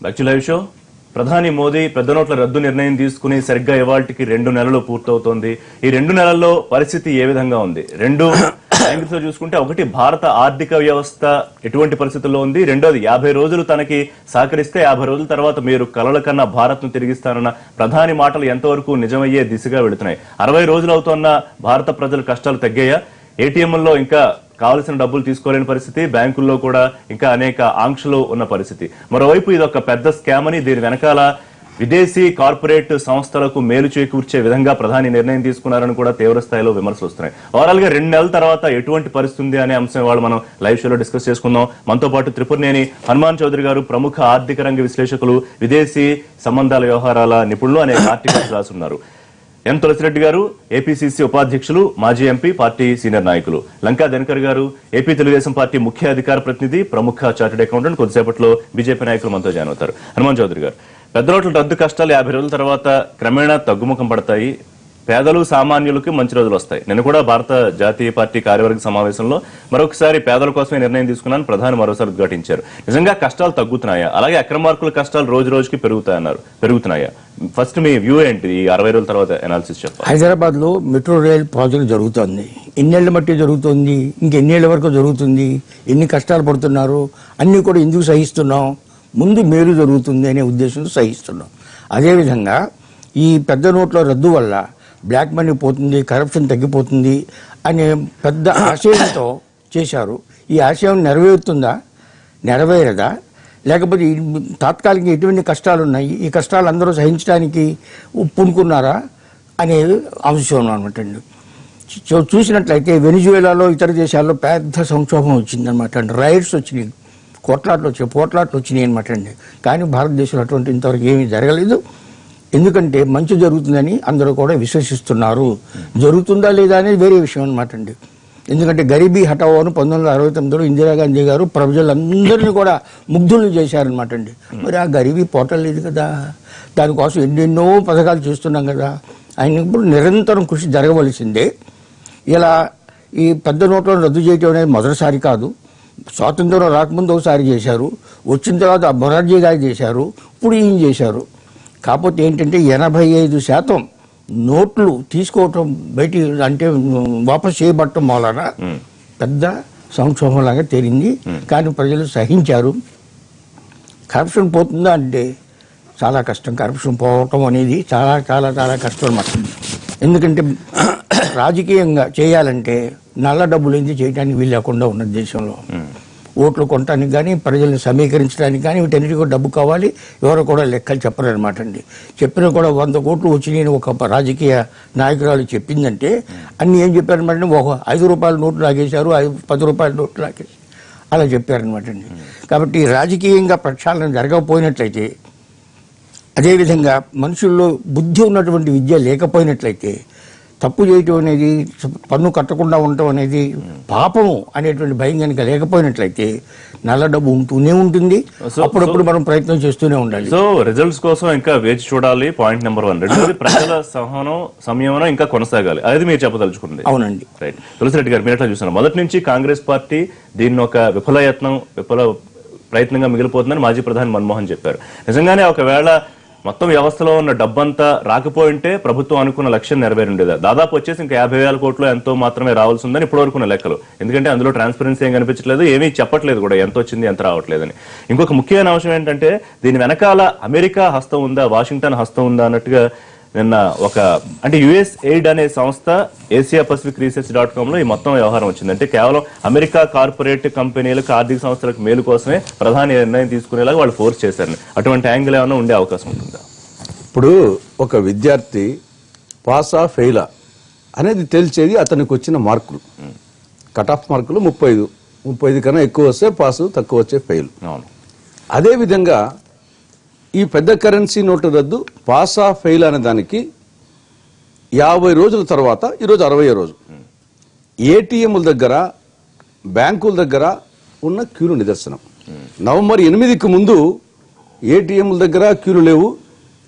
Back to live show. ప్రధాని మోదీ పెద్ద నోట్ల రద్దు నిర్ణయం తీసుకుని సరిగ్గా ఇవాళకి 2 నెలలు పూర్తవుతోంది. ఈ 2 నెలల్లో పరిస్థితి ఏ విధంగా ఉంది? రెండు యాంగిల్స్ లో చూసుకుంటే, ఒకటి భారత ఆర్థిక వ్యవస్థ ఎటువంటి పరిస్థితుల్లో ఉంది, రెండోది 50 రోజులు తనకి సహకరిస్తే 50 రోజుల తర్వాత మీరు కలల కన్నా భారత్ ను తిరిగిస్తానన్న ప్రధాని మాటలు ఎంతవరకు నిజమయ్యే దిశగా వెళుతున్నాయి? 60 రోజులు అవుతున్న భారత ప్రజల కష్టాలు తగ్గాయా? ఏటీఎంల్లో ఇంకా కావలసిన డబ్బులు తీసుకోలేని పరిస్థితి, బ్యాంకుల్లో కూడా ఇంకా అనేక ఆంక్షలు ఉన్న పరిస్థితి. మరోవైపు ఇది ఒక పెద్ద స్కామ్ అని, దీని వెనకాల విదేశీ కార్పొరేట్ సంస్థలకు మేలు చేకూర్చే విధంగా ప్రధాని నిర్ణయం తీసుకున్నారని కూడా తీవ్ర స్థాయిలో విమర్శలు వస్తున్నాయి. ఓవరాల్ గా 2 నెలల తర్వాత ఎటువంటి పరిస్థితి ఉంది అనే అంశం వాళ్ళు మనం లైవ్ షోలో డిస్కస్ చేసుకుందాం. మనతో పాటు త్రిపురనేని హనుమాన్ చౌదరి గారు, ప్రముఖ ఆర్థిక రంగ విశ్లేషకులు, విదేశీ సంబంధాల వ్యవహారాల నిపుణులు, అనేక ఆర్టికల్స్ రాసున్నారు. ఎం తులసిరెడ్డి గారు, ఏపీసీసీ ఉపాధ్యక్షులు, మాజీ ఎంపీ, పార్టీ సీనియర్ నాయకులు. లంకా దినకర్ గారు, ఏపీ తెలుగుదేశం పార్టీ ముఖ్య అధికార ప్రతినిధి, ప్రముఖ చార్టెడ్ అకౌంటెంట్. కొద్దిసేపట్లో బీజేపీ నాయకులు మనతో జాయిన్ అవుతారు. హనుమాన్ చౌదరి గారు, పెద్ద నోట్ల రద్దు కష్టాలు 50 రోజుల తర్వాత క్రమేణా తగ్గుముఖం పడతాయి, పేదలు సామాన్యులకి మంచి రోజులు వస్తాయి. నేను కూడా భారత జాతీయ పార్టీ కార్యవర్గ సమావేశంలో మరొకసారి పేదల కోసమే నిర్ణయం తీసుకున్నాను, ప్రధాని మరోసారి ఉద్ఘాటించారు. నిజంగా కష్టాలు తగ్గుతున్నాయా? అలాగే అక్రమార్కుల కష్టాలు రోజు రోజుకి పెరుగుతున్నాయా? ఫస్ట్ మీ వ్యూ ఏంటి ఈ 60 రోజుల తర్వాత అనాలిసిస్ చెప్పాలి. హైదరాబాద్ లో మెట్రో రైల్ ప్రాజెక్ట్ జరుగుతుంది. ఎన్నేళ్ల మట్టి జరుగుతుంది, ఇంకెన్నేళ్ల వరకు జరుగుతుంది, ఎన్ని కష్టాలు పడుతున్నారు, అన్ని కూడా ఎందుకు సహిస్తున్నాం? ముందు మేలు జరుగుతుంది అనే ఉద్దేశంతో సహిస్తున్నాం. అదేవిధంగా ఈ పెద్ద నోట్ల రద్దు వల్ల బ్లాక్ మనీ పోతుంది, కరప్షన్ తగ్గిపోతుంది అనే పెద్ద ఆశయంతో చేశారు. ఈ ఆశయం నెరవేరుతుందా, నెరవేరదా, లేకపోతే తాత్కాలిక ఎటువంటి కష్టాలు ఉన్నాయి, ఈ కష్టాలు అందరూ సహించడానికి పూనుకున్నారా అనేది అంశం అనమాట అండి. చూసినట్లయితే వెనిజువేలాలో, ఇతర దేశాల్లో పెద్ద సంక్షోభం వచ్చిందనమాట అండి. రైట్స్ వచ్చినాయి, పోట్లాట్లు వచ్చినాయి అనమాట అండి. కానీ భారతదేశంలో అటువంటి ఇంతవరకు ఏమీ జరగలేదు. ఎందుకంటే మంచి జరుగుతుందని అందరూ కూడా విశ్వసిస్తున్నారు. జరుగుతుందా లేదా అనేది వేరే విషయం అనమాట అండి. ఎందుకంటే గరీబీ హఠావో అని 1969లో ఇందిరాగాంధీ గారు ప్రజలందరినీ కూడా ముగ్ధులను చేశారనమాట అండి. మరి ఆ గరీబీ పోటలేదు కదా, దానికోసం ఎన్నెన్నో పథకాలు చేస్తున్నాం కదా. ఆయన ఇప్పుడు నిరంతరం కృషి జరగవలసిందే. ఇలా ఈ పెద్ద నోట్లను రద్దు చేయడం అనేది మొదటిసారి కాదు. స్వాతంత్రం రాకముందు ఒకసారి చేశారు, వచ్చిన తర్వాత మొరార్జీ గారు చేశారు, ఇప్పుడు ఈయన చేశారు. కాకపోతే ఏంటంటే 85% నోట్లు తీసుకోవటం బయట అంటే వాపసు చేయబట్టడం వలన పెద్ద సంక్షోభంలాగా తేలింది. కానీ ప్రజలు సహించారు. కరప్షన్ పోతుందా అంటే చాలా కష్టం. కరప్షన్ పోవటం అనేది చాలా చాలా చాలా కష్టం అన్నమాట. ఎందుకంటే రాజకీయంగా చేయాలంటే నల్ల డబ్బులు ఏంటి చేయడానికి వీలు లేకుండా ఉన్న దేశంలో ఓట్లు కొనడానికి కానీ, ప్రజల్ని సమీకరించడానికి కానీ వీటన్నిటికీ డబ్బు కావాలి. ఎవరు కూడా లెక్కలు చెప్పరనమాట అండి. చెప్పినా కూడా 100 కోట్లు వచ్చినాయని ఒక రాజకీయ నాయకురాలు చెప్పిందంటే అన్ని ఏం చెప్పారనమాట, ఒక 5 రూపాయల నోట్లు లాగేశారు, 10 రూపాయల నోట్లు లాగేసి అలా చెప్పారనమాట అండి. కాబట్టి రాజకీయంగా ప్రక్షాళన జరగకపోయినట్లయితే, అదేవిధంగా మనుషుల్లో బుద్ధి ఉన్నటువంటి విద్య లేకపోయినట్లయితే, తప్పు చేయటం అనేది, పన్ను కట్టకుండా ఉండటం అనేది పాపము అనేటువంటి భయం కనుక లేకపోయినట్లయితే నల్ల డబ్బు ఉంటూనే ఉంటుంది. అప్పుడప్పుడు మనం ప్రయత్నం చేస్తూనే ఉండాలి. సో రిజల్ట్స్ కోసం ఇంకా వేచి చూడాలి, పాయింట్ నెంబర్ 1. రెండోది ప్రజల సంయమనం ఇంకా కొనసాగాలి, అది మీరు చెప్పదలుచుకుంది. అవునండి, రైట్. తులసిరెడ్డి గారు, మీరు ఎట్లా చూస్తున్నారు? మొదటి నుంచి కాంగ్రెస్ పార్టీ దీన్ని ఒక విఫల ప్రయత్నంగా మిగిలిపోతుందని మాజీ ప్రధాని మన్మోహన్ చెప్పారు. నిజంగానే ఒకవేళ మొత్తం వ్యవస్థలో ఉన్న డబ్బంతా రాకపోయింటే ప్రభుత్వం అనుకున్న లక్ష్యం నెరవేరుండేదా? దాదాపు వచ్చేసి ఇంకా 50,000 కోట్లు ఎంతో మాత్రమే రావాల్సి ఉందని ఇప్పుడు వరకున్న లెక్కలు. ఎందుకంటే అందులో ట్రాన్స్పరెన్సీ ఏం కనిపించట్లేదు, ఏమీ చెప్పట్లేదు కూడా ఎంత వచ్చింది, ఎంత రావట్లేదని. ఇంకొక ముఖ్యమైన అంశం ఏంటంటే, దీని వెనకాల అమెరికా హస్తం ఉందా, వాషింగ్టన్ హస్తం ఉందా అన్నట్టుగా నిన్న అంటే యుఎస్ ఎయిడ్ అనే సంస్థ ఏసియా పసిఫిక్ రీసెర్చ్.com లో ఈ మొత్తం వ్యవహారం వచ్చింది. అంటే కేవలం అమెరికా కార్పొరేట్ కంపెనీలకు, ఆర్థిక సంస్థలకు మేలు కోసమే ప్రధాని నిర్ణయం తీసుకునేలాగా వాళ్ళు ఫోర్స్ చేశారని. అటువంటి యాంగిల్ ఏమైనా ఉండే అవకాశం ఉంటుందా? ఇప్పుడు ఒక విద్యార్థి పాసా ఫెయిలా అనేది తెలిసేది అతనికి వచ్చిన మార్కులు. కట్ ఆఫ్ మార్కులు 35 కన్నా ఎక్కువ వస్తే పాసు, తక్కువ వచ్చే ఫెయిల్. అదేవిధంగా ఈ పెద్ద కరెన్సీ నోటు రద్దు, పాసా ఫెయిల్ అనే దానికి 50 రోజుల తర్వాత, ఈరోజు 60వ రోజు, ఏటీఎంల దగ్గర, బ్యాంకుల దగ్గర ఉన్న క్యూలు నిదర్శనం. నవంబర్ 8కి ముందు ఏటీఎంల దగ్గర క్యూలు లేవు,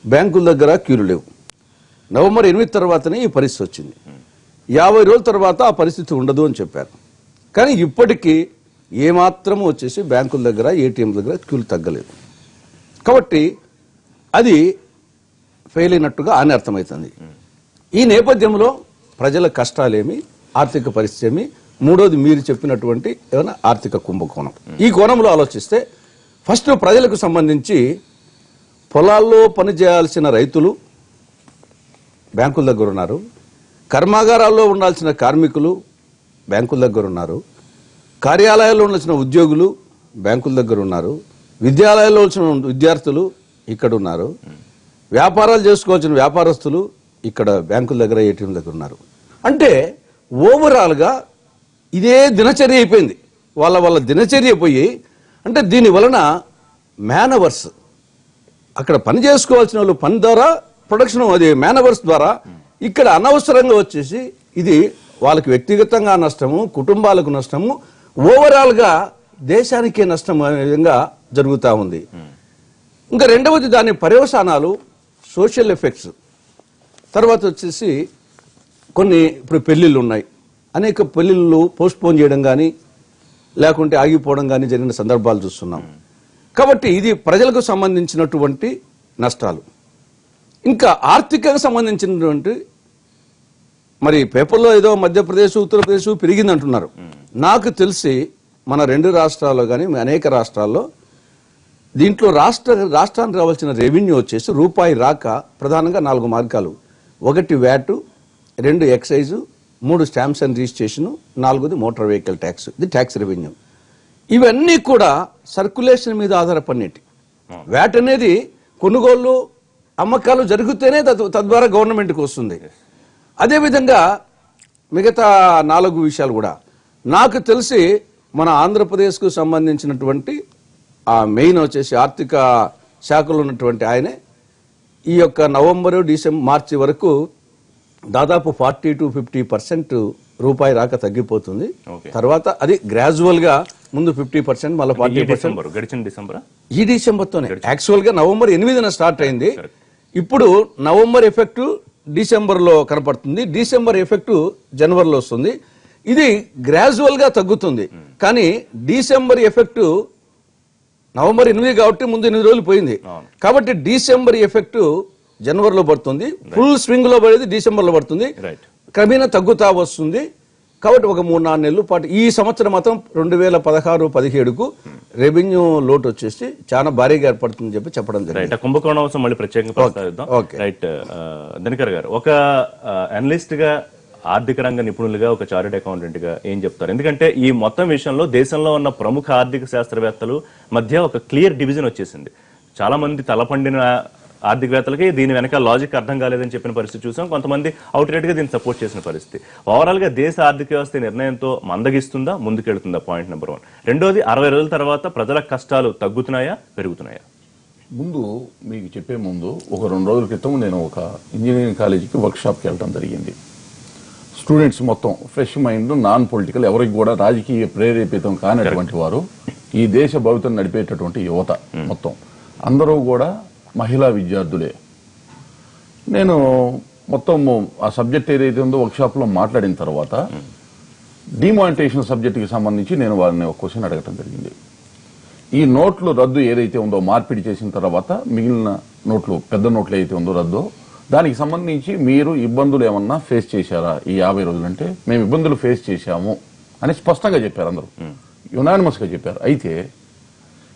బ్యాంకుల దగ్గర క్యూలు లేవు. నవంబర్ 8 తర్వాతనే ఈ పరిస్థితి వచ్చింది. 50 రోజుల తర్వాత ఆ పరిస్థితి ఉండదు అని చెప్పారు. కానీ ఇప్పటికీ ఏమాత్రం వచ్చేసి బ్యాంకుల దగ్గర, ఏటీఎంల దగ్గర క్యూలు తగ్గలేదు. కాబట్టి అది ఫెయిల్ అయినట్టుగా అని అర్థమవుతుంది. ఈ నేపథ్యంలో ప్రజల కష్టాలేమి, ఆర్థిక పరిస్థితి ఏమి, మూడోది మీరు చెప్పినటువంటి ఏమైనా ఆర్థిక కుంభకోణం. ఈ కోణంలో ఆలోచిస్తే ఫస్ట్ ప్రజలకు సంబంధించి పొలాల్లో పనిచేయాల్సిన రైతులు బ్యాంకుల దగ్గర ఉన్నారు, కర్మాగారాల్లో ఉండాల్సిన కార్మికులు బ్యాంకుల దగ్గర ఉన్నారు, కార్యాలయాల్లో ఉండాల్సిన ఉద్యోగులు బ్యాంకుల దగ్గర ఉన్నారు, విద్యాలయాల్లో వచ్చిన విద్యార్థులు ఇక్కడ ఉన్నారు, వ్యాపారాలు చేసుకోవాల్సిన వ్యాపారస్తులు ఇక్కడ బ్యాంకుల దగ్గర, ఏటీఎం దగ్గర ఉన్నారు. అంటే ఓవరాల్గా ఇదే దినచర్య అయిపోయింది. వాళ్ళ దినచర్య పోయి, అంటే దీని వలన మేనవర్స్ అక్కడ పని చేసుకోవాల్సిన వాళ్ళు పని ద్వారా ప్రొడక్షన్, అది మేనవర్స్ ద్వారా ఇక్కడ అనవసరంగా వచ్చేసి ఇది వాళ్ళకి వ్యక్తిగతంగా నష్టము, కుటుంబాలకు నష్టము, ఓవరాల్గా దేశానికే నష్టం అనే విధంగా జరుగుతూ ఉంది. ఇంకా రెండవది దాని పర్యవసానాలు, సోషల్ ఎఫెక్ట్స్. తర్వాత వచ్చేసి కొన్ని ఇప్పుడు పెళ్లిళ్ళు ఉన్నాయి, అనేక పెళ్లిళ్ళు పోస్ట్పోన్ చేయడం కానీ లేకుంటే ఆగిపోవడం కానీ జరిగిన సందర్భాలు చూస్తున్నాం. కాబట్టి ఇది ప్రజలకు సంబంధించినటువంటి నష్టాలు. ఇంకా ఆర్థికంగా సంబంధించినటువంటి, మరి పేపర్లో ఏదో మధ్యప్రదేశ్, ఉత్తరప్రదేశ్ పెరిగింది అంటున్నారు. నాకు తెలిసి మన 2 రాష్ట్రాల్లో కానీ అనేక రాష్ట్రాల్లో దీంట్లో రాష్ట్రానికి రావాల్సిన రెవెన్యూ వచ్చేసి రూపాయి రాక ప్రధానంగా 4 మార్గాలు. 1 VAT, 2 excise, 3 stamps and registration, 4ది మోటార్ వెహికల్ ట్యాక్స్. ఇది ట్యాక్స్ రెవెన్యూ. ఇవన్నీ కూడా సర్క్యులేషన్ మీద ఆధారపడినట్టు. వ్యాట్ అనేది కొనుగోళ్లు, అమ్మకాలు జరిగితేనే తద్వారా గవర్నమెంట్కి వస్తుంది. అదేవిధంగా మిగతా 4 విషయాలు కూడా నాకు తెలిసి మన ఆంధ్రప్రదేశ్కు సంబంధించినటువంటి ఆ మెయిన్ వచ్చేసి ఆర్థిక శాఖలో ఉన్నటువంటి ఆయనే ఈ యొక్క నవంబరు, డిసెంబర్, మార్చి వరకు దాదాపు 40 to 50% రూపాయి రాక తగ్గిపోతుంది. తర్వాత అది గ్రాజువల్ గా ముందు 50%, మళ్ళీ 40%. ఈ డిసెంబర్తోనే యాక్చువల్ గా నవంబర్ 8న స్టార్ట్ అయింది. ఇప్పుడు నవంబర్ ఎఫెక్ట్ డిసెంబర్లో కనపడుతుంది, డిసెంబర్ ఎఫెక్ట్ జనవరిలో వస్తుంది. ఇది గ్రాజువల్ గా తగ్గుతుంది. కానీ డిసెంబర్ ఎఫెక్ట్ నవంబర్ 8 కాబట్టి ముందు 8 రోజులు పోయింది. కాబట్టి డిసెంబర్ ఎఫెక్ట్ జనవరిలో పడుతుంది, ఫుల్ స్వింగ్ లో పడేది డిసెంబర్లో పడుతుంది, క్రమేణా తగ్గుతా వస్తుంది. కాబట్టి ఒక 3-4 నెలల పాటు ఈ సంవత్సరం మాత్రం 2016-17కు రెవెన్యూ లోటు వచ్చేసి చాలా భారీగా ఏర్పడుతుందని చెప్పడం జరిగింది. కుంభకోణం మళ్ళీ ప్రత్యేకంగా ప్రస్తావిద్దాం. రైట్, దినకర్ గారు, ఒక అనలిస్ట్ గా, ఆర్థిక రంగ నిపుణులుగా, ఒక చార్టెడ్ అకౌంటెంట్ గా ఏం చెప్తారు? ఎందుకంటే ఈ మొత్తం విషయంలో దేశంలో ఉన్న ప్రముఖ ఆర్థిక శాస్త్రవేత్తలు మధ్య ఒక క్లియర్ డివిజన్ వచ్చేసింది. చాలా మంది తలపండిన ఆర్థికవేత్తలకి దీని వెనక లాజిక్ అర్థం కాలేదని చెప్పిన పరిస్థితి చూసాం. కొంతమంది అవుట్రైట్ గా దీన్ని సపోర్ట్ చేసిన పరిస్థితి. ఓవరాల్ గా దేశ ఆర్థిక వ్యవస్థ నిర్ణయంతో మందగిస్తుందా, ముందుకెళ్తుందా? Point number 1. రెండోది, 60 రోజుల తర్వాత ప్రజల కష్టాలు తగ్గుతున్నాయా, పెరుగుతున్నాయా? ముందు మీకు చెప్పే ముందు ఒక 2 రోజుల క్రితం నేను ఒక ఇంజనీరింగ్ కాలేజీకి వర్క్ షాప్కి వెళ్ళడం జరిగింది. స్టూడెంట్స్ మొత్తం ఫ్రెష్ మైండ్, నాన్ పొలిటికల్, ఎవరికి కూడా రాజకీయ ప్రేరేపితం కానటువంటి వారు, ఈ దేశ భవితను నడిపేటటువంటి యువత మొత్తం అందరూ కూడా మహిళా విద్యార్థులే. నేను మొత్తం ఆ సబ్జెక్ట్ ఏదైతే ఉందో వర్క్షాప్లో మాట్లాడిన తర్వాత డిమానిటైజేషన్ సబ్జెక్టుకి సంబంధించి నేను వారిని ఒక క్వశ్చన్ అడగటం జరిగింది. ఈ నోట్లు రద్దు ఏదైతే ఉందో, మార్పిడి చేసిన తర్వాత మిగిలిన నోట్లు, పెద్ద నోట్లు ఏదైతే ఉందో రద్దు, దానికి సంబంధించి మీరు ఇబ్బందులు ఏమన్నా ఫేస్ చేశారా ఈ 50 రోజులు? అంటే మేము ఇబ్బందులు ఫేస్ చేశాము అని స్పష్టంగా చెప్పారు, అందరూ యునానిమస్ గా చెప్పారు. అయితే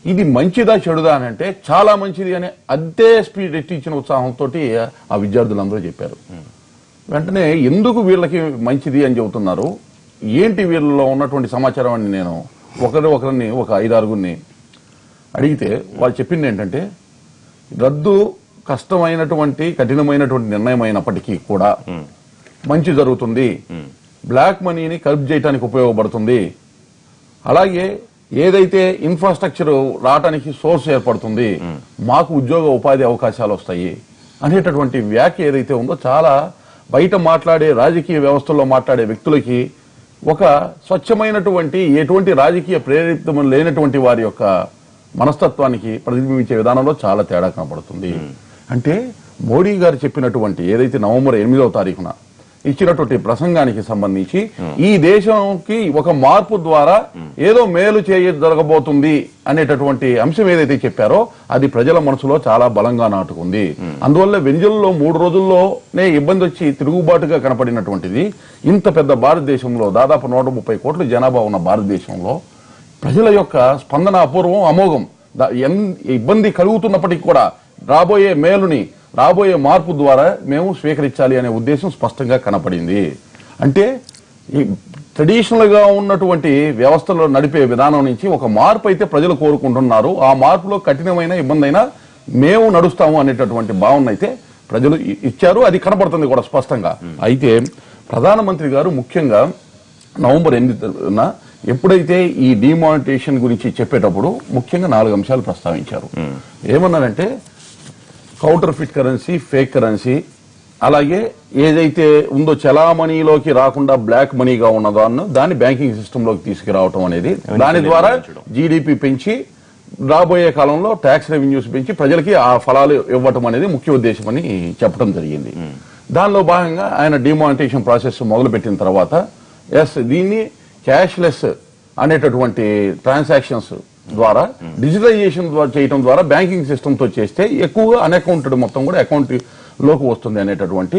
ఇది మంచిదా చెడుదా అని అంటే చాలా మంచిది అని అదే స్పీడ్ ఎట్టించిన ఉత్సాహంతో ఆ విద్యార్థులందరూ చెప్పారు. వెంటనే ఎందుకు వీళ్ళకి మంచిది అని చెబుతున్నారు, ఏంటి వీళ్ళలో ఉన్నటువంటి సమాచారం అని నేను ఒకరిని ఒక 5-6 అడిగితే వాళ్ళు చెప్పింది ఏంటంటే, రద్దు కష్టమైనటువంటి కఠినమైనటువంటి నిర్ణయం అయినప్పటికీ కూడా మంచి జరుగుతుంది, బ్లాక్ మనీని కర్బ్ చేయడానికి ఉపయోగపడుతుంది, అలాగే ఏదైతే ఇన్ఫ్రాస్ట్రక్చర్ రావడానికి సోర్స్ ఏర్పడుతుంది, మాకు ఉద్యోగ ఉపాధి అవకాశాలు వస్తాయి అనేటటువంటి వ్యాఖ్య ఏదైతే ఉందో, చాలా బయట మాట్లాడే రాజకీయ వ్యవస్థల్లో మాట్లాడే వ్యక్తులకి ఒక స్వచ్ఛమైనటువంటి ఎటువంటి రాజకీయ ప్రేరితం లేనటువంటి వారి యొక్క మనస్తత్వానికి ప్రతిబింబించే విధానంలో చాలా తేడా కనపడుతుంది. అంటే మోడీ గారు చెప్పినటువంటి ఏదైతే నవంబర్ 8వ తారీఖున ఇచ్చినటువంటి ప్రసంగానికి సంబంధించి ఈ దేశంకి ఒక మార్పు ద్వారా ఏదో మేలు జరగబోతుంది అనేటటువంటి అంశం ఏదైతే చెప్పారో అది ప్రజల మనసులో చాలా బలంగా నాటుకుంది. అందువల్ల వెంజల్లో 3 రోజుల్లోనే ఇబ్బంది వచ్చి తిరుగుబాటుగా కనపడినటువంటిది ఇంత పెద్ద భారతదేశంలో దాదాపు 130 కోట్ల జనాభా ఉన్న భారతదేశంలో ప్రజల యొక్క స్పందన అపూర్వం, అమోఘం. ఇబ్బంది కలుగుతున్నప్పటికీ కూడా రాబోయే మేలుని, రాబోయే మార్పు ద్వారా మేము స్వీకరించాలి అనే ఉద్దేశం స్పష్టంగా కనపడింది. అంటే ట్రెడిషనల్ గా ఉన్నటువంటి వ్యవస్థలో నడిపే విధానం నుంచి ఒక మార్పు అయితే ప్రజలు కోరుకుంటున్నారు. ఆ మార్పులో కఠినమైన ఇబ్బంది అయినా మేము నడుస్తాము అనేటటువంటి భావన అయితే ప్రజలు ఇచ్చారు. అది కనపడుతుంది కూడా స్పష్టంగా. అయితే ప్రధానమంత్రి గారు ముఖ్యంగా నవంబర్ 8న ఎప్పుడైతే ఈ డిమానిటైజేషన్ గురించి చెప్పేటప్పుడు ముఖ్యంగా 4 అంశాలు ప్రస్తావించారు. ఏమన్నారంటే counter fit currency, fake currency, అలాగే ఏదైతే ఉందో చలామణిలోకి రాకుండా బ్లాక్ మనీగా ఉన్నదో దాన్ని బ్యాంకింగ్ సిస్టమ్ లోకి తీసుకురావటం అనేది, దాని ద్వారా జీడిపి పెంచి రాబోయే కాలంలో ట్యాక్స్ రెవెన్యూస్ పెంచి ప్రజలకి ఆ ఫలాలు ఇవ్వటం అనేది ముఖ్య ఉద్దేశం అని చెప్పడం జరిగింది. దానిలో భాగంగా ఆయన డిమానిటైజేషన్ ప్రాసెస్ మొదలుపెట్టిన తర్వాత దీన్ని క్యాష్లెస్ అనేటటువంటి ట్రాన్సాక్షన్స్ ద్వారా డిజిటలైజేషన్ చేయడం ద్వారా బ్యాంకింగ్ సిస్టమ్ తో చేస్తే ఎక్కువగా అన్అకౌంటెడ్ మొత్తం కూడా అకౌంట్ లోకి వస్తుంది అనేటటువంటి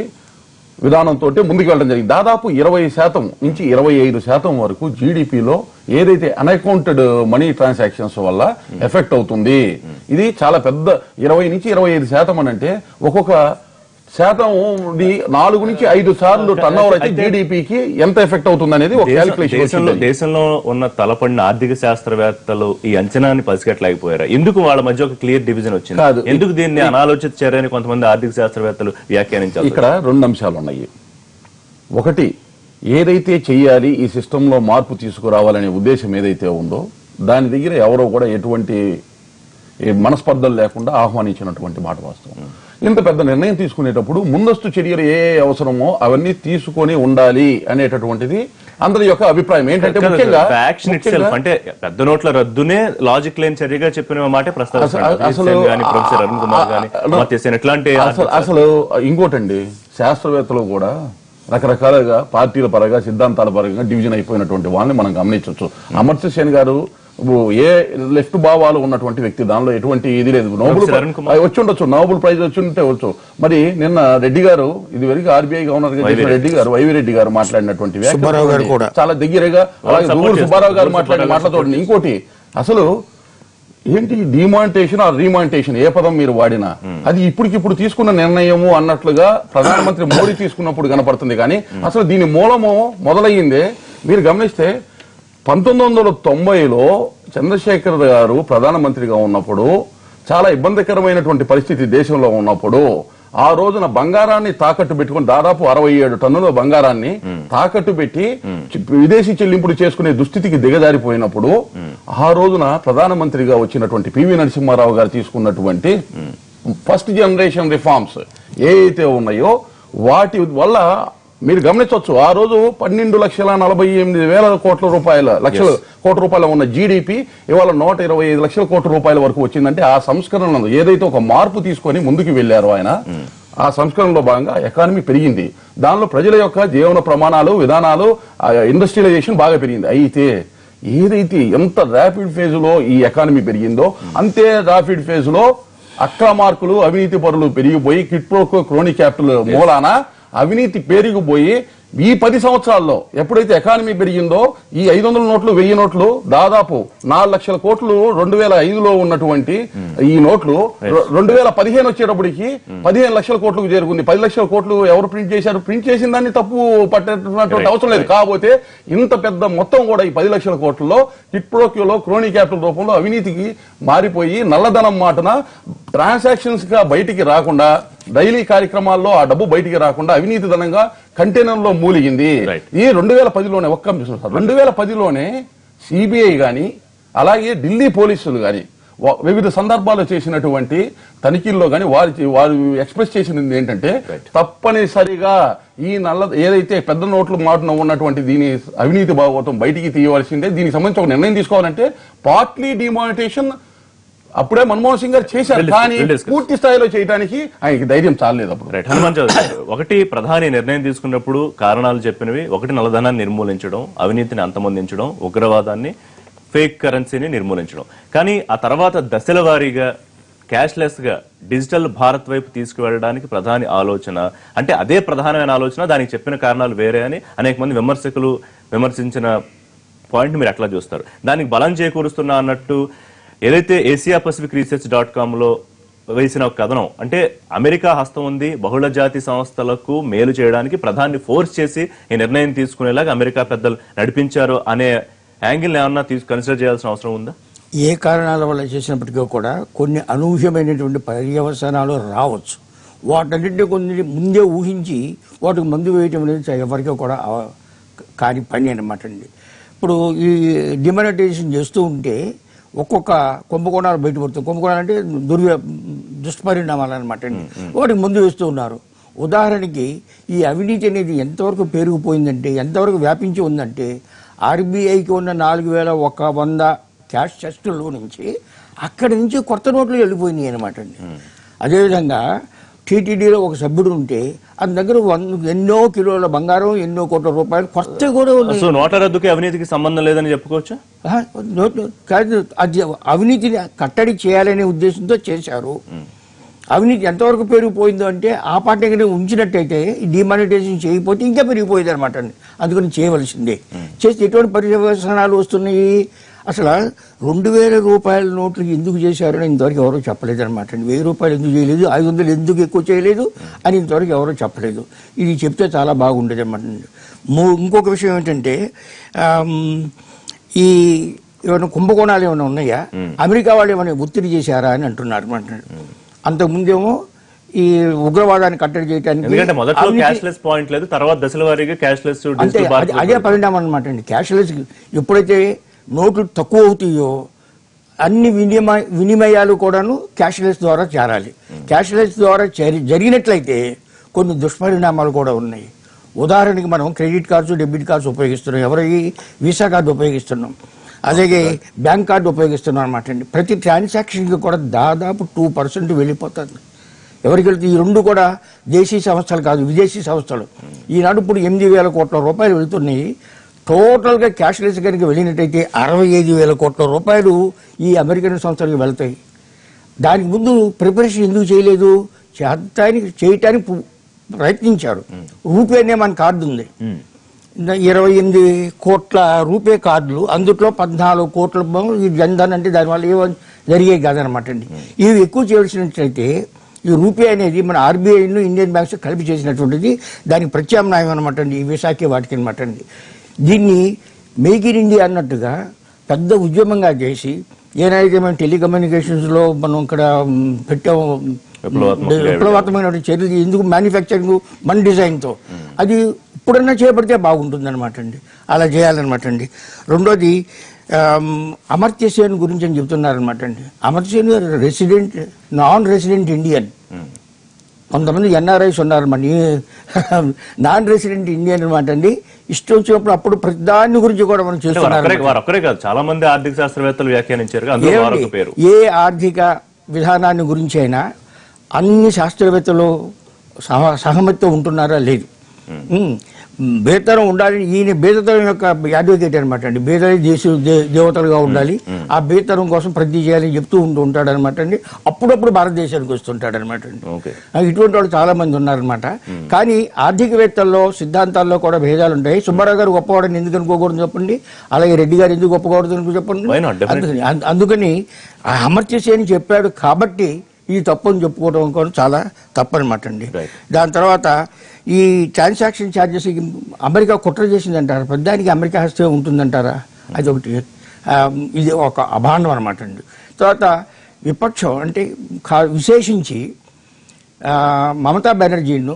విధానంతో ముందుకు వెళ్ళడం జరిగింది. దాదాపు 20% నుంచి 25% వరకు జీడిపిలో ఏదైతే అన్అకౌంటెడ్ మనీ ట్రాన్సాక్షన్స్ వల్ల ఎఫెక్ట్ అవుతుంది. ఇది చాలా పెద్ద 20 నుంచి 25% అని అంటే ఒక్కొక్క శాతం 4 నుంచి 5 సార్లు టర్న్ ఓవర్ అయితే జీడిపికి ఎంత ఎఫెక్ట్ అవుతుంది అనేది ఒక క్యాలిక్యులేషన్. దేశంలో ఉన్న తలపడిన ఆర్థిక శాస్త్రవేత్తలు ఈ అంచనాన్ని పసిగట్టలేకపోయారు. ఎందుకు వాళ్ళ మధ్య ఒక క్లియర్ డివిజన్ వచ్చింది? ఎందుకు దీన్ని అనాలోచిత చర్యని కొంతమంది ఆర్థిక శాస్త్రవేత్తలు వ్యాఖ్యానించారు? ఇక్కడ 2 అంశాలు ఉన్నాయి. ఒకటి, ఏదైతే చెయ్యాలి ఈ సిస్టమ్ లో మార్పు తీసుకురావాలనే ఉద్దేశం ఏదైతే ఉందో దాని దగ్గర ఎవరో కూడా ఎటువంటి మనస్పర్ధలు లేకుండా ఆహ్వానించినటువంటి మాట వాస్తవం. ఇంత పెద్ద నిర్ణయం తీసుకునేటప్పుడు ముందస్తు చర్యలు ఏ అవసరమో అవన్నీ తీసుకొని ఉండాలి అనేటటువంటిది అందరి యొక్క అభిప్రాయం. ఏంటంటే ముఖ్యంగా యాక్షన్ ఇట్ సెల్ఫ్ అంటే పెద్ద నోట్ల రద్దునే లాజిక్ లేని చర్యగా చెప్పిన మాటే అసలు ఇంకోటండి, శాస్త్రవేత్తలు కూడా రకరకాలుగా పార్టీల పరంగా సిద్ధాంతాల పరంగా డివిజన్ అయిపోయినటువంటి వాళ్ళని మనం గమనించవచ్చు. అమర్త్య సేన్ గారు ఏ లెఫ్ట్ భావాలు ఉన్నటువంటి వ్యక్తి, దానిలో ఎటువంటి ఇది లేదు. నోబెల్ వచ్చి ఉండొచ్చు, నోబెల్ ప్రైజ్ వచ్చి ఉంటే వచ్చు. మరి నిన్న రెడ్డి గారు, ఇది వరకు ఆర్బీఐ గవర్నర్ రెడ్డి గారు, వైవి రెడ్డి గారు మాట్లాడినటువంటి చాలా దగ్గరగా, అలాగే దూరు సుబ్బారావు గారు మాట్లాడిన మాటలతో. ఇంకోటి, అసలు ఏంటి డిమానిటేషన్ ఆ రీమానిటేషన్ ఏ పదం మీరు వాడినా అది ఇప్పటికిప్పుడు తీసుకున్న నిర్ణయము అన్నట్లుగా ప్రధానమంత్రి మోడీ తీసుకున్నప్పుడు కనపడుతుంది. కానీ అసలు దీని మూలము మొదలయ్యిందే మీరు గమనిస్తే 1990లో చంద్రశేఖర్ గారు ప్రధానమంత్రిగా ఉన్నప్పుడు, చాలా ఇబ్బందికరమైనటువంటి పరిస్థితి దేశంలో ఉన్నప్పుడు, ఆ రోజున బంగారాన్ని తాకట్టు పెట్టుకుని దాదాపు 67 టన్నుల బంగారాన్ని తాకట్టు పెట్టి విదేశీ చెల్లింపులు చేసుకునే దుస్థితికి దిగజారిపోయినప్పుడు ఆ రోజున ప్రధానమంత్రిగా వచ్చినటువంటి పివి నరసింహారావు గారు తీసుకున్నటువంటి ఫస్ట్ జనరేషన్ రిఫార్మ్స్ ఏవైతే ఉన్నాయో వాటి వల్ల మీరు గమనించవచ్చు, ఆ రోజు 12,48,000 కోట్ల రూపాయల ఉన్న జీడిపి ఇవాళ 125 లక్షల కోట్ల రూపాయల వరకు వచ్చిందంటే ఆ సంస్కరణలు ఏదైతే ఒక మార్పు తీసుకొని ముందుకు వెళ్లారో ఆయన, ఆ సంస్కరణలో భాగంగా ఎకానమీ పెరిగింది. దానిలో ప్రజల యొక్క జీవన ప్రమాణాలు, విధానాలు, ఇండస్ట్రియలైజేషన్ బాగా పెరిగింది. అయితే ఏదైతే ఎంత ర్యాపిడ్ ఫేజ్ లో ఈ ఎకానమీ పెరిగిందో అంతే ర్యాపిడ్ ఫేజ్ లో అక్రమార్కులు, అవినీతి పరులు పెరిగిపోయి కిట్ ప్రోకో క్రోనీ క్యాపిటల్ మూలాన అవినీతి పెరిగిపోయి ఈ 10 సంవత్సరాల్లో ఎప్పుడైతే ఎకానమీ పెరిగిందో ఈ 500 నోట్లు 1000 నోట్లు దాదాపు 4 లక్షల కోట్లు 2005లో ఉన్నటువంటి ఈ నోట్లు 2015 వచ్చేటప్పటికి 15 లక్షల కోట్లకు చేరుకుంది. 10 లక్షల కోట్లు ఎవరు ప్రింట్ చేశారు? ప్రింట్ చేసిన దాన్ని తప్పు పట్టేటువంటి అవసరం లేదు. కాకపోతే ఇంత పెద్ద మొత్తం కూడా ఈ 10 లక్షల కోట్లలో కిట్ ప్రోక్యోలో క్రోనీ క్యాపిటల్ రూపంలో అవినీతికి మారిపోయి నల్లధనం మాటన ట్రాన్సాక్షన్స్ గా బయటికి రాకుండా, డైలీ కార్యక్రమాల్లో ఆ డబ్బు బయటికి రాకుండా అవినీతి ధనంగా కంటైనర్ లో మూలిగింది. ఈ 2010లోనే 2010లోనే సిబిఐ గాని అలాగే ఢిల్లీ పోలీసులు గాని వివిధ సందర్భాల్లో చేసినటువంటి తనిఖీల్లో గాని వారు ఎక్స్ప్రెస్ చేసినది ఏంటంటే తప్పనిసరిగా ఈ ఏదైతే పెద్ద నోట్లు మాటన ఉన్నటువంటి దీని అవినీతి భాగవతం బయటికి తీయవలసిందే. దీనికి సంబంధించి ఒక నిర్ణయం తీసుకోవాలంటే పార్ట్లీ డిమానిటేషన్ అప్పుడే మన్మోహన్ సింగ్ గారు చేశారు, కానీ పూర్తి స్థాయిలో చేయడానికి ఆయనకి ధైర్యం చాలలేదు అప్పుడు. రైట్, హనుమాన్ చౌదరి గారు, ఒకటి ప్రధాని నిర్ణయం తీసుకున్నప్పుడు కారణాలు చెప్పినవి, ఒకటి నల్లధనాన్ని నిర్మూలించడం, అవినీతిని అంతమొందించడం, ఉగ్రవాదాన్ని, ఫేక్ కరెన్సీని నిర్మూలించడం. కానీ ఆ తర్వాత దశల వారీగా క్యాష్లెస్ గా డిజిటల్ భారత్ వైపు తీసుకువెళ్ళడానికి ప్రధాని ఆలోచన, అంటే అదే ప్రధానమైన ఆలోచన, దానికి చెప్పిన కారణాలు వేరే అని అనేక మంది విమర్శకులు విమర్శించిన పాయింట్ మీరు ఎట్లా చూస్తారు? దానికి బలం చేకూరుస్తున్నా అన్నట్టు ఏదైతే asiapacificresearch.com లో వేసిన ఒక కథనం, అంటే అమెరికా హస్తం ఉంది, బహుళ జాతి సంస్థలకు మేలు చేయడానికి ప్రధాని ఫోర్స్ చేసి ఈ నిర్ణయం తీసుకునేలాగా అమెరికా పెద్దలు నడిపించారు అనే యాంగిల్ ఏమన్నా కన్సిడర్ చేయాల్సిన అవసరం ఉందా? ఏ కారణాల వల్ల చేసినప్పటికీ కూడా కొన్ని అనూహ్యమైనటువంటి పర్యవసానాలు రావచ్చు. వాటన్నింటినీ కొన్ని ముందే ఊహించి వాటికి మందు వేయటం అనేది ఎవరికీ కూడా కాని పని అనమాట అండి. ఇప్పుడు ఈ డిమానిటైజేషన్ చేస్తూ ఉంటే ఒక్కొక్క కుంభకోణాలు బయటపడుతుంది. కుంభకోణాలు అంటే దుష్పరిణామాలు అనమాట అండి. వాటికి ముందు వేస్తూ ఉన్నారు. ఉదాహరణకి ఈ అవినీతి అనేది ఎంతవరకు పెరిగిపోయిందంటే, ఎంతవరకు వ్యాపించి ఉందంటే, ఆర్బీఐకి ఉన్న 4100 క్యాష్ చెస్టుల్లో నుంచి అక్కడి నుంచి కొత్త నోట్లు వెళ్ళిపోయినాయి అనమాట అండి. అదేవిధంగా టీటీడీలో ఒక సభ్యుడు ఉంటే అతని దగ్గర ఎన్నో కిలోల బంగారం, ఎన్నో కోట్ల రూపాయలు కొత్త కూడా ఉన్నాయి. సో నోట్ల రద్దుకి అవినీతికి సంబంధం లేదని చెప్పుకోవచ్చా? కాదు, అది అవినీతిని కట్టడి చేయాలనే ఉద్దేశంతో చేశారు. అవినీతి ఎంతవరకు పెరిగిపోయిందో అంటే ఆ పార్టీని ఉంచినట్టయితే డిమానిటైజేషన్ చేయకపోతే ఇంకా పెరిగిపోయేది అనమాట అండి. అందుకని చేయవలసిందే. చేసి ఎటువంటి పర్యవసనాలు వస్తున్నాయి? అసలు 2000 రూపాయల నోట్లు ఎందుకు చేశారని ఇంతవరకు ఎవరో చెప్పలేదు అనమాట అండి. 1000 రూపాయలు ఎందుకు చేయలేదు, 500 ఎందుకు ఎక్కువ చేయలేదు అని ఇంతవరకు ఎవరో చెప్పలేదు. ఇది చెప్తే చాలా బాగుండేది అనమాట. ఇంకొక విషయం ఏంటంటే, ఈ ఏమైనా కుంభకోణాలు ఏమైనా ఉన్నాయా, అమెరికా వాళ్ళు ఏమైనా ఒత్తిడి చేశారా అని అంటున్నారు అనమాట. అంతకుముందేమో ఈ ఉగ్రవాదాన్ని కట్టడి చేయడానికి పాయింట్ లేదు, తర్వాత దశల వారీగా క్యాష్లెస్, అదే పరిణామం అనమాట అండి. క్యాష్లెస్ ఎప్పుడైతే నోట్లు తక్కువ అవుతాయో అన్ని వినిమయాలు కూడాను క్యాష్లెస్ ద్వారా చేరాలి. క్యాష్లెస్ ద్వారా జరిగినట్లయితే కొన్ని దుష్పరిణామాలు కూడా ఉన్నాయి. ఉదాహరణకి మనం క్రెడిట్ కార్డ్స్, డెబిట్ కార్డ్స్ ఉపయోగిస్తున్నాం, ఎవరికి వీసా కార్డు ఉపయోగిస్తున్నాం, అలాగే బ్యాంక్ కార్డు ఉపయోగిస్తున్నాం అనమాట అండి. ప్రతి ట్రాన్సాక్షన్కి కూడా దాదాపు 2% వెళ్ళిపోతుంది. ఎవరికి వెళ్తే ఈ రెండు కూడా దేశీయ సంస్థలు కాదు, విదేశీ సంస్థలు. ఈనాడు ఇప్పుడు 8,000 కోట్ల రూపాయలు వెళ్తున్నాయి. టోటల్గా క్యాష్లెస్ కనుక వెళ్ళినట్టయితే 65,000 కోట్ల రూపాయలు ఈ అమెరికన్ సంస్థలకు వెళ్తాయి. దానికి ముందు ప్రిపరేషన్ ఎందుకు చేయలేదు? చేయటానికి ప్రయత్నించారు. రూపే అనే మన కార్డు ఉంది, 28 కోట్ల రూపే కార్డులు, అందులో 14 కోట్ల జన్ధన్, అంటే దానివల్ల ఏమో జరిగేది కాదనమాట అండి. ఇవి ఎక్కువ చేయవలసినట్లయితే ఈ రూపే అనేది మన ఆర్బీఐను ఇండియన్ బ్యాంక్స్ కలిపి చేసినటువంటిది, దానికి ప్రత్యామ్నాయం అనమాట అండి ఈ వీసాకి వాటికి అనమాట అండి. దీన్ని మేక్ ఇన్ ఇండియా అన్నట్టుగా పెద్ద ఉద్యమంగా చేసి, ఏదైతే మనం టెలికమ్యూనికేషన్స్లో మనం ఇక్కడ పెట్టాము విప్లవాత్మకమైన చర్యలు, ఎందుకు మ్యానుఫ్యాక్చరింగ్ మన డిజైన్తో, అది ఇప్పుడన్నా చేపడితే బాగుంటుంది అనమాట అండి. అలా చేయాలన్నమాట అండి. రెండోది అమర్త్య సేన్ గురించి అని చెప్తున్నారనమాట అండి. Amartya Sen non resident Indian. కొంతమంది ఎన్ఆర్ఐస్ ఉన్నారన్నమాట, నాన్ రెసిడెంట్ ఇండియన్ అనమాట అండి. ఇష్టం వచ్చినప్పుడు అప్పుడు ప్రతి దాని గురించి కూడా మనం చేస్తున్నారు. చాలా మంది ఆర్థిక శాస్త్రవేత్తలు వ్యాఖ్యానించారు. ఏ ఆర్థిక విధానాన్ని గురించి అయినా అన్ని శాస్త్రవేత్తలు సహమతితో ఉంటున్నారా? లేదు. బేతరం ఉండాలి. ఈయన బేతరం యొక్క అడ్వకేట్ అనమాట అండి. బేదలే దేవతలుగా ఉండాలి, ఆ బేతరం కోసం ప్రతి చేయాలని చెప్తూ ఉంటాడు అనమాట అండి. అప్పుడప్పుడు భారతదేశానికి వస్తుంటాడు అనమాట అండి. ఇటువంటి వాళ్ళు చాలా మంది ఉన్నారనమాట. కానీ ఆర్థికవేత్తల్లో సిద్ధాంతాల్లో కూడా భేదాలు ఉంటాయి. సుబ్బారావు గారు గొప్పవాడని ఎందుకు అనుకోకూడదు చెప్పండి, అలాగే రెడ్డి గారు ఎందుకు గొప్పకూడదు చెప్పండి. అందుకని అమర్త్య సేన్ చెప్పాడు కాబట్టి ఇది తప్పని చెప్పుకోవడం కూడా చాలా తప్పనమాట అండి. దాని తర్వాత ఈ ట్రాన్సాక్షన్ ఛార్జెస్ అమెరికా కుట్ర చేసిందంటారా? ప్రతిదానికి అమెరికా హస్తం ఉంటుందంటారా? అది ఒకటి, ఇది ఒక అభాండం అనమాట అండి. తర్వాత విపక్షం అంటే విశేషించి మమతా బెనర్జీను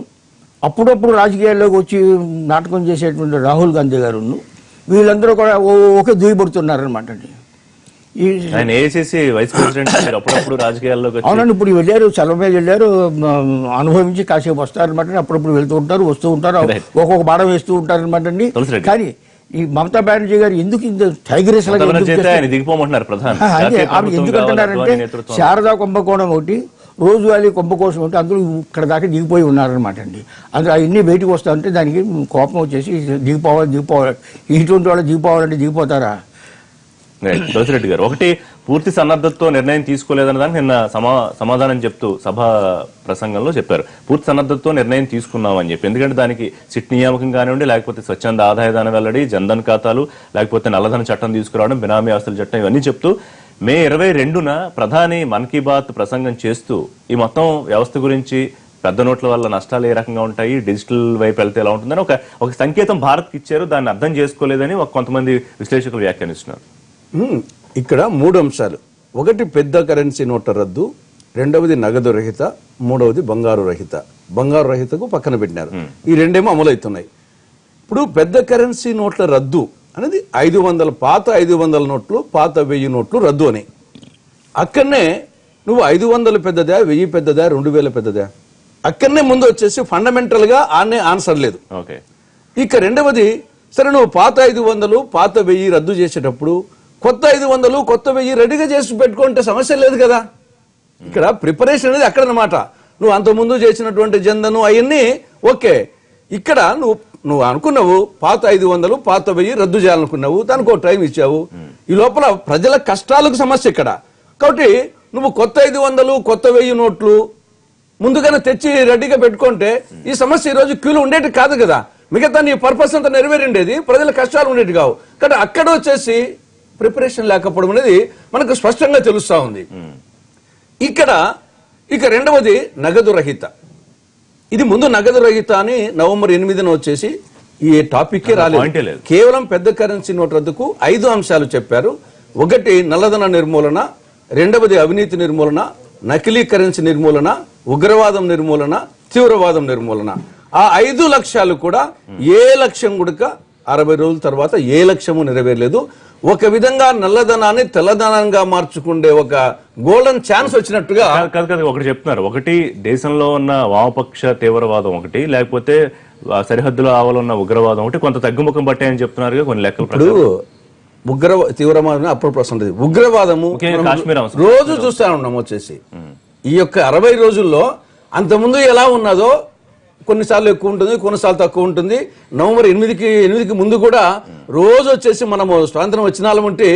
అప్పుడప్పుడు రాజకీయాల్లోకి వచ్చి నాటకం చేసేటువంటి రాహుల్ గాంధీ గారు వీళ్ళందరూ కూడా ఓకే దూయబడుతున్నారనమాట అండి. అప్పుడప్పుడు రాజకీయాల్లోకి అవునండి. ఇప్పుడు వెళ్ళారు, సెలవు మీద వెళ్ళారు, అనుభవించి కాసేపు వస్తారనమాట. అప్పుడప్పుడు వెళ్తూ ఉంటారు, వస్తూ ఉంటారు, ఒక్కొక్క బాణం వేస్తూ ఉంటారనమాట అండి. కానీ ఈ మమతా బెనర్జీ గారు ఎందుకు ఇంత టైగరేస్ లాగా మమతా ఎందుకు బెనర్జీ అయితే చేస్తారు? ఆయన దిగిపోమంటున్నారు ప్రధాని. అదే జాతీయ ఆవిడ ప్రభుత్వం ఎందుకు కావాలి, అంటున్నారంటే అద్వానీ నేతృత్వం. శారదా కుంభకోణం ఒకటి, రోజు వ్యాలీ కుంభకోణం ఒకటి, అందులో ఇక్కడ దాకా దిగిపోయి ఉన్నారనమాట అండి. అందులో అవన్నీ బయటకు వస్తా ఉంటే దానికి కోపం వచ్చేసి దిగిపోవాలి ఇటువంటి వాళ్ళు దిగిపోవాలంటే దిగిపోతారా? తులసిరెడ్డి గారు, ఒకటి పూర్తి సన్నద్ధతతో నిర్ణయం తీసుకోలేదన్న దానికి నిన్న సమాధానం చెప్తూ సభా ప్రసంగంలో చెప్పారు. పూర్తి సన్నద్ధతతో నిర్ణయం తీసుకున్నామని చెప్పి. ఎందుకంటే దానికి సిట్ నియామకం కానివ్వండి, లేకపోతే స్వచ్ఛంద ఆదాయదాన వెల్లడి, జన్ధన్ ఖాతాలు, లేకపోతే నల్లధన చట్టం తీసుకురావడం, బినామీ ఆస్తుల చట్టం, ఇవన్నీ చెప్తూ మే 22న ప్రధాని మన్ కీ బాత్ ప్రసంగం చేస్తూ ఈ మొత్తం వ్యవస్థ గురించి, పెద్ద నోట్ల వల్ల నష్టాలు ఏ రకంగా ఉంటాయి, డిజిటల్ వైపు వెళ్తే ఎలా ఉంటుందని ఒక సంకేతం భారత్కి ఇచ్చారు. దాన్ని అర్థం చేసుకోలేదని కొంతమంది విశ్లేషకులు వ్యాఖ్యానిస్తున్నారు. ఇక్కడ 3 అంశాలు. ఒకటి పెద్ద కరెన్సీ నోట్ల రద్దు, రెండవది నగదు రహిత, మూడవది బంగారు రహిత. బంగారు రహితకు పక్కన పెట్టినారు. ఈ రెండేమో అమలవుతున్నాయి. ఇప్పుడు పెద్ద కరెన్సీ నోట్ల రద్దు అనేది 500 పాత 500 నోట్లు, పాత 1000 నోట్లు రద్దు అని. అక్కడనే నువ్వు 500 పెద్దదా, 1000 పెద్దదా, 2000 పెద్దదా, అక్కడనే ముందు వచ్చేసి ఫండమెంటల్ గా ఆన్సర్ లేదు. ఓకే. ఇక రెండవది, సరే నువ్వు పాత 500 పాత 1000 రద్దు చేసేటప్పుడు కొత్త 500 కొత్త 1000 రెడీగా చేసి పెట్టుకుంటే సమస్య లేదు కదా. ఇక్కడ ప్రిపరేషన్ అనేది అక్కడనమాట. నువ్వు అంతకుముందు చేసినటువంటి జన్ధను అవన్నీ ఓకే. ఇక్కడ నువ్వు అనుకున్నావు పాత 500 పాత 1000 రద్దు చేయాలనుకున్నావు, దానికి ఒక టైం ఇచ్చావు. ఈ లోపల ప్రజల కష్టాలకు సమస్య ఇక్కడ. కాబట్టి నువ్వు కొత్త 500 కొత్త 1000 నోట్లు ముందుగానే తెచ్చి రెడీగా పెట్టుకుంటే ఈ సమస్య ఈ రోజు క్యూలో ఉండేది కాదు కదా. మిగతా నీ పర్పస్ అంతా నెరవేరిండేది, ప్రజల కష్టాలు ఉండేది కావు. కానీ అక్కడ వచ్చేసి ప్రిపరేషన్ లేకపోవడం అనేది మనకు స్పష్టంగా తెలుస్తా ఉంది. ఇక రెండవది నగదు రహిత. ఇది ముందు నగదు రహిత అని నవంబర్ 8న వచ్చేసి ఈ టాపిక్ రాలేదు. కేవలం పెద్ద కరెన్సీ నోట్ రద్దుకు 5 అంశాలు చెప్పారు. ఒకటి నల్లధన నిర్మూలన, రెండవది అవినీతి నిర్మూలన, నకిలీ కరెన్సీ నిర్మూలన, ఉగ్రవాదం నిర్మూలన, తీవ్రవాదం నిర్మూలన. ఆ 5 లక్ష్యాలు కూడా ఏ లక్ష్యం కూడా 60 రోజుల తర్వాత ఏ లక్ష్యము నెరవేరలేదు. ఒక విధంగా నల్లధనాన్ని తెల్లధనంగా మార్చుకుండే ఒక గోల్డెన్ ఛాన్స్ వచ్చినట్టుగా ఒకటి చెప్తున్నారు. ఒకటి దేశంలో ఉన్న వామపక్ష తీవ్రవాదం ఒకటి, లేకపోతే సరిహద్దుల ఆవల ఉన్న ఉగ్రవాదం ఒకటి కొంత తగ్గుముఖం పట్టాయని చెప్తున్నారు కొన్ని లెక్కలు. తీవ్రవాదం అప్పుడు ఉగ్రవాదము రోజు చూస్తా ఉన్నాం వచ్చేసి. ఈ యొక్క 60 రోజుల్లో అంతకుముందు ఎలా ఉన్నదో కొన్నిసార్లు ఎక్కువ ఉంటుంది, కొన్నిసార్లు తక్కువ ఉంటుంది. నవంబర్ 8కి ముందు కూడా రోజు వచ్చేసి మనము స్వాతంత్రం వచ్చినాలంటే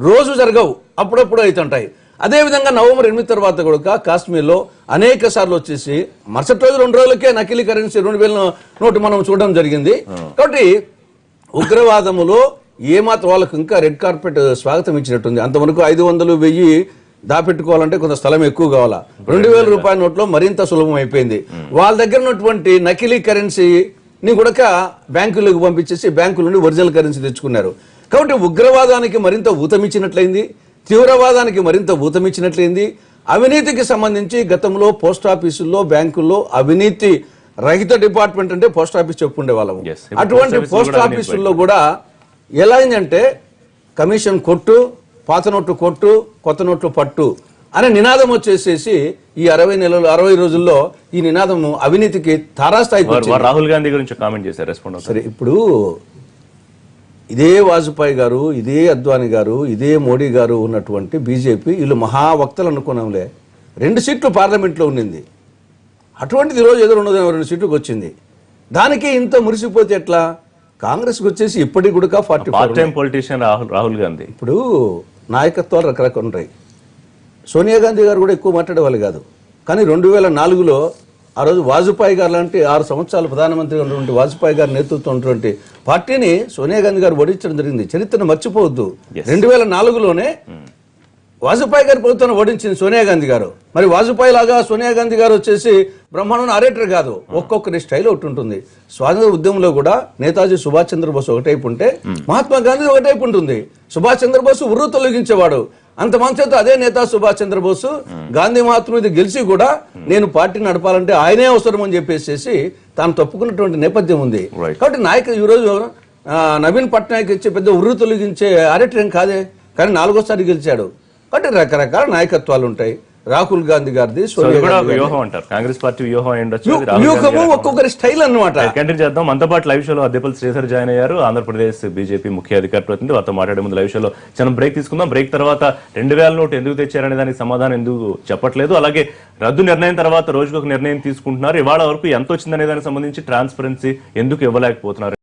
రోజు జరగవు, అప్పుడప్పుడు అవుతుంటాయి. అదేవిధంగా నవంబర్ 8 తర్వాత కూడా కాశ్మీర్లో అనేక సార్లు వచ్చేసి మరుసటి రోజు 2 రోజులకే నకిలీ కరెన్సీ 2000 నోటు మనం చూడడం జరిగింది. కాబట్టి ఉగ్రవాదములో ఏమాత్రం వాళ్ళకు ఇంకా రెడ్ కార్పెట్ స్వాగతం ఇచ్చినట్టుంది. అంతవరకు 500, 1000 దాపెట్టుకోవాలంటే కొంత స్థలం ఎక్కువ కావాలా. 2000 రూపాయల నోట్లో మరింత సులభం అయిపోయింది. వాళ్ళ దగ్గర ఉన్నటువంటి నకిలీ కరెన్సీని కూడా బ్యాంకులకు పంపించేసి బ్యాంకుల నుండి ఒరిజినల్ కరెన్సీ తెచ్చుకున్నారు. కాబట్టి ఉగ్రవాదానికి మరింత ఊతమిచ్చినట్లయింది, తీవ్రవాదానికి మరింత ఊతమిచ్చినట్లయింది. అవినీతికి సంబంధించి గతంలో పోస్ట్ ఆఫీసుల్లో, బ్యాంకుల్లో అవినీతి రహిత డిపార్ట్మెంట్ అంటే పోస్ట్ ఆఫీస్ చెప్పుండే వాళ్ళము. అటువంటి పోస్ట్ ఆఫీసుల్లో కూడా ఎలా అయిందంటే కమిషన్ కొట్టు, పాత నోట్లు కొట్టు, కొత్త నోట్లు పట్టు అనే నినాదం వచ్చేసేసి ఈ 60 రోజుల్లో ఈ నినాదము అవినీతికి తారాస్థాయికి. రాహుల్ గాంధీ గురించి కామెంట్ చేశారు రెస్పాండ్. సరే, ఇప్పుడు ఇదే వాజ్పేయి గారు, ఇదే అద్వానీ గారు, ఇదే మోడీ గారు ఉన్నటువంటి బీజేపీ వీళ్ళు మహావక్తలు అనుకున్నాంలే. 2 సీట్లు పార్లమెంట్లో ఉండింది. అటువంటిది ఈరోజు ఏదో 2 సీట్లకు వచ్చింది. దానికి ఇంత మురిసిపోతే ఎట్లా? కాంగ్రెస్కి వచ్చేసి ఇప్పటికి కూడా 44 పొలిటీషియన్ రాహుల్ గాంధీ. ఇప్పుడు నాయకత్వాలు రకరకాలు ఉంటాయి. సోనియా గాంధీ గారు కూడా ఎక్కువ మాట్లాడేవాళ్ళు కాదు. కానీ 2004లో ఆ రోజు వాజ్పేయి గారు లాంటి 6 సంవత్సరాలు ప్రధానమంత్రిగా ఉన్నటువంటి వాజ్పేయి గారి నేతృత్వం ఉన్నటువంటి పార్టీని సోనియా గాంధీ గారు ఓడించడం జరిగింది. చరిత్రను మర్చిపోవద్దు. 2004లోనే వాజ్పేయి గారి ప్రభుత్వాన్ని ఓడించింది సోనియా గాంధీ గారు. మరి వాజ్పేయి లాగా సోనియా గాంధీ గారు వచ్చేసి బ్రహ్మాండ ఆరేటర్ కాదు. ఒక్కొక్కరి స్టైల్ ఒకటి ఉంటుంది. స్వాతంత్ర ఉద్యమంలో కూడా నేతాజీ సుభాష్ చంద్రబోస్ ఒకటైపు ఉంటే మహాత్మా గాంధీ ఒకటైపు ఉంటుంది. సుభాష్ చంద్రబోస్ ఉర్రు తొలగించేవాడు. అంత మంచితో అదే నేత సుభాష్ చంద్రబోస్ గాంధీ మహాత్మ మీద గెలిచి కూడా నేను పార్టీని నడపాలంటే ఆయనే అవసరం అని చెప్పేసి తాను తప్పుకున్నటువంటి నేపథ్యం ఉంది. కాబట్టి నాయకులు ఈరోజు నవీన్ పట్నాయక్ ఇచ్చే పెద్ద ఉర్రు తొలగించే ఆరేటర్ ఏం కాదే, కానీ 4వ సారి గెలిచాడు. కాబట్టి రకరకాల నాయకత్వాలు ఉంటాయి. రాహుల్ గాంధీ గారిది, సో అది సోనియా కూడా ఒక గాంధీ వ్యూహం అంటారు, కాంగ్రెస్ పార్టీ వ్యూహం అయి ఉండొచ్చు, అది రాహుల్ వ్యూహము గాంధీ గారి ఒక్కొక్కరి స్టైల్ అన్నమాట. కంటిన్యూ చేద్దాం. మనతో పాటు లైవ్ షోలో అద్దెపల్లి శ్రీధర్ జాయిన్ అయ్యారు, ఆంధ్రప్రదేశ్ బీజేపీ ముఖ్య అధికార ప్రతినిధి. వారితో మాట్లాడే ముందు లైవ్ షోలో చిన్న బ్రేక్ తీసుకుందాం. బ్రేక్ తర్వాత 2000 నోటు ఎందుకు తెచ్చారనే దానికి సమాధానం ఎందుకు చెప్పట్లేదు, అలాగే రద్దు నిర్ణయం తర్వాత రోజుకు ఒక నిర్ణయం తీసుకుంటున్నారు, ఇవాళ వరకు ఎంత వచ్చిందనే దానికి సంబంధించి ట్రాన్స్పరెన్సీ ఎందుకు ఇవ్వలేకపోతున్నారు